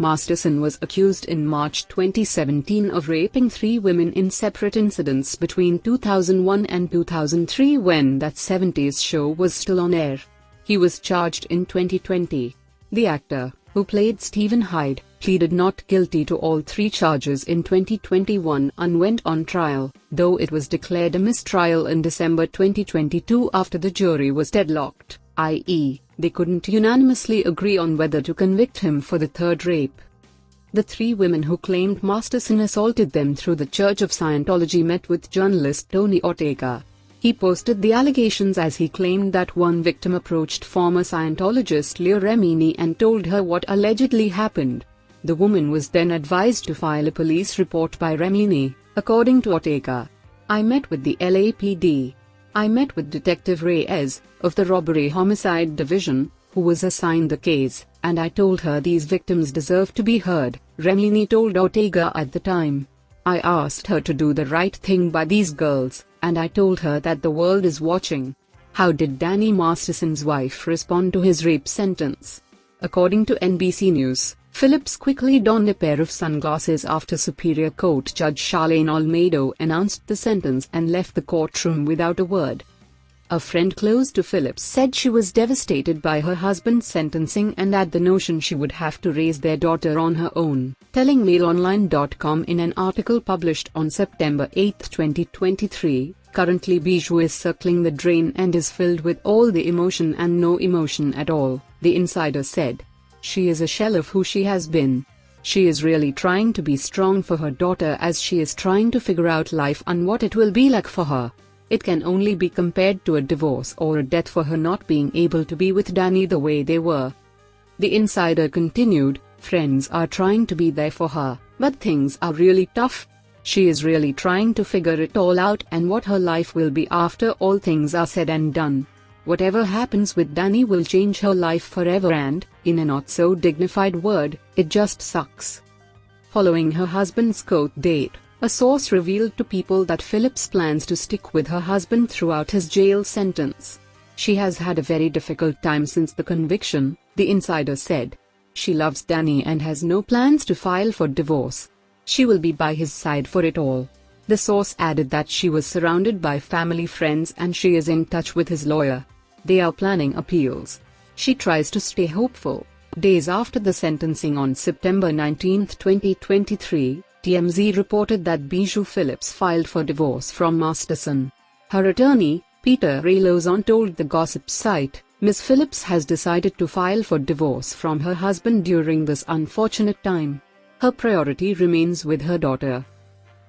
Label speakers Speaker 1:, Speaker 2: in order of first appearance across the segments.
Speaker 1: Masterson was accused in March 2017 of raping 3 women in separate incidents between 2001 and 2003 when That 70s Show was still on air. He was charged in 2020. The actor, who played Stephen Hyde, pleaded not guilty to all 3 charges in 2021 and went on trial, though it was declared a mistrial in December 2022 after the jury was deadlocked, i.e., they couldn't unanimously agree on whether to convict him for the 3rd rape. The 3 women who claimed Masterson assaulted them through the Church of Scientology met with journalist Tony Ortega. He posted the allegations as he claimed that one victim approached former Scientologist Leah Remini and told her what allegedly happened. The woman was then advised to file a police report by Remini, according to Ortega. "I met with the LAPD. I met with Detective Reyes, of the Robbery Homicide Division, who was assigned the case, and I told her these victims deserve to be heard," Remini told Ortega at the time. "I asked her to do the right thing by these girls, and I told her that the world is watching." How did Danny Masterson's wife respond to his rape sentence? According to NBC News, Phillips quickly donned a pair of sunglasses after Superior Court Judge Charlene Olmedo announced the sentence and left the courtroom without a word. A friend close to Phillips said she was devastated by her husband's sentencing and at the notion she would have to raise their daughter on her own, telling MailOnline.com in an article published on September 8, 2023, "Currently Bijou is circling the drain and is filled with all the emotion and no emotion at all," the insider said. "She is a shell of who she has been. She is really trying to be strong for her daughter as she is trying to figure out life and what it will be like for her. It can only be compared to a divorce or a death for her not being able to be with Danny the way they were." The insider continued, "Friends are trying to be there for her, but things are really tough. She is really trying to figure it all out and what her life will be after all things are said and done. Whatever happens with Danny will change her life forever and, in a not-so-dignified word, it just sucks." Following her husband's court date, a source revealed to People that Phillips plans to stick with her husband throughout his jail sentence. "She has had a very difficult time since the conviction," the insider said. "She loves Danny and has no plans to file for divorce. She will be by his side for it all." The source added that she was surrounded by family friends and she is in touch with his lawyer. They are planning appeals. She tries to stay hopeful. Days after the sentencing on September 19, 2023, TMZ reported that Bijou Phillips filed for divorce from Masterson. Her attorney, Peter Ray Lozon, told the gossip site, "Ms. Phillips has decided to file for divorce from her husband during this unfortunate time. Her priority remains with her daughter."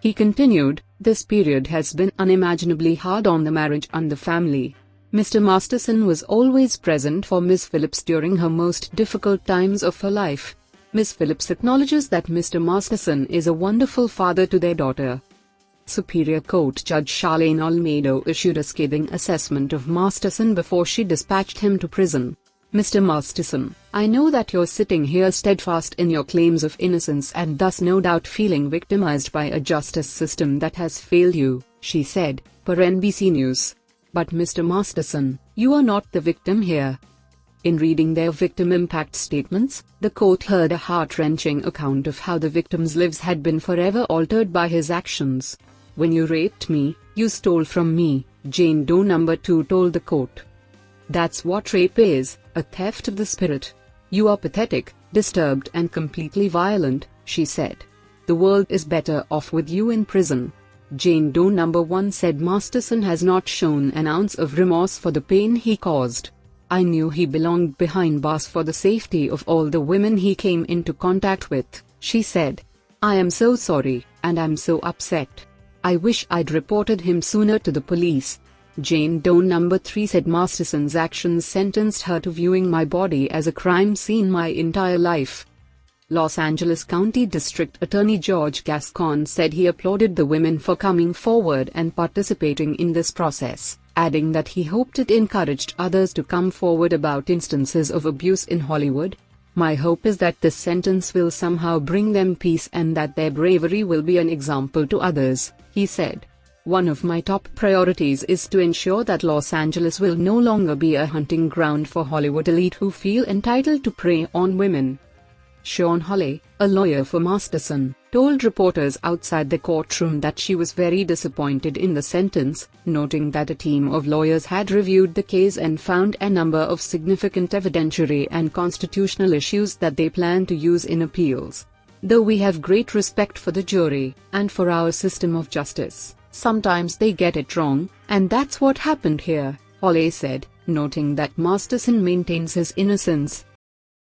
Speaker 1: He continued, "This period has been unimaginably hard on the marriage and the family. Mr. Masterson was always present for Ms. Phillips during her most difficult times of her life. Ms. Phillips acknowledges that Mr. Masterson is a wonderful father to their daughter." Superior Court Judge Charlene Olmedo issued a scathing assessment of Masterson before she dispatched him to prison. "Mr. Masterson, I know that you're sitting here steadfast in your claims of innocence and thus no doubt feeling victimized by a justice system that has failed you," she said, per NBC News. "But Mr. Masterson, you are not the victim here." In reading their victim impact statements, the court heard a heart-wrenching account of how the victims' lives had been forever altered by his actions. "When you raped me, you stole from me," Jane Doe No. 2 told the court. "That's what rape is, a theft of the spirit. You are pathetic, disturbed and completely violent," she said. "The world is better off with you in prison." Jane Doe No. 1 said Masterson has not shown an ounce of remorse for the pain he caused. "I knew he belonged behind bars for the safety of all the women he came into contact with," she said. "I am so sorry, and I'm so upset. I wish I'd reported him sooner to the police." Jane Doe No. 3 said Masterson's actions sentenced her to viewing my body as a crime scene my entire life. Los Angeles County District Attorney George Gascon said he applauded the women for coming forward and participating in this process, adding that he hoped it encouraged others to come forward about instances of abuse in Hollywood. "My hope is that this sentence will somehow bring them peace and that their bravery will be an example to others," he said. "One of my top priorities is to ensure that Los Angeles will no longer be a hunting ground for Hollywood elite who feel entitled to prey on women." Sean Holley, a lawyer for Masterson, told reporters outside the courtroom that she was very disappointed in the sentence, noting that a team of lawyers had reviewed the case and found a number of significant evidentiary and constitutional issues that they plan to use in appeals. Though we have great respect for the jury, and for our system of justice, sometimes they get it wrong, and that's what happened here, Holley said, noting that Masterson maintains his innocence.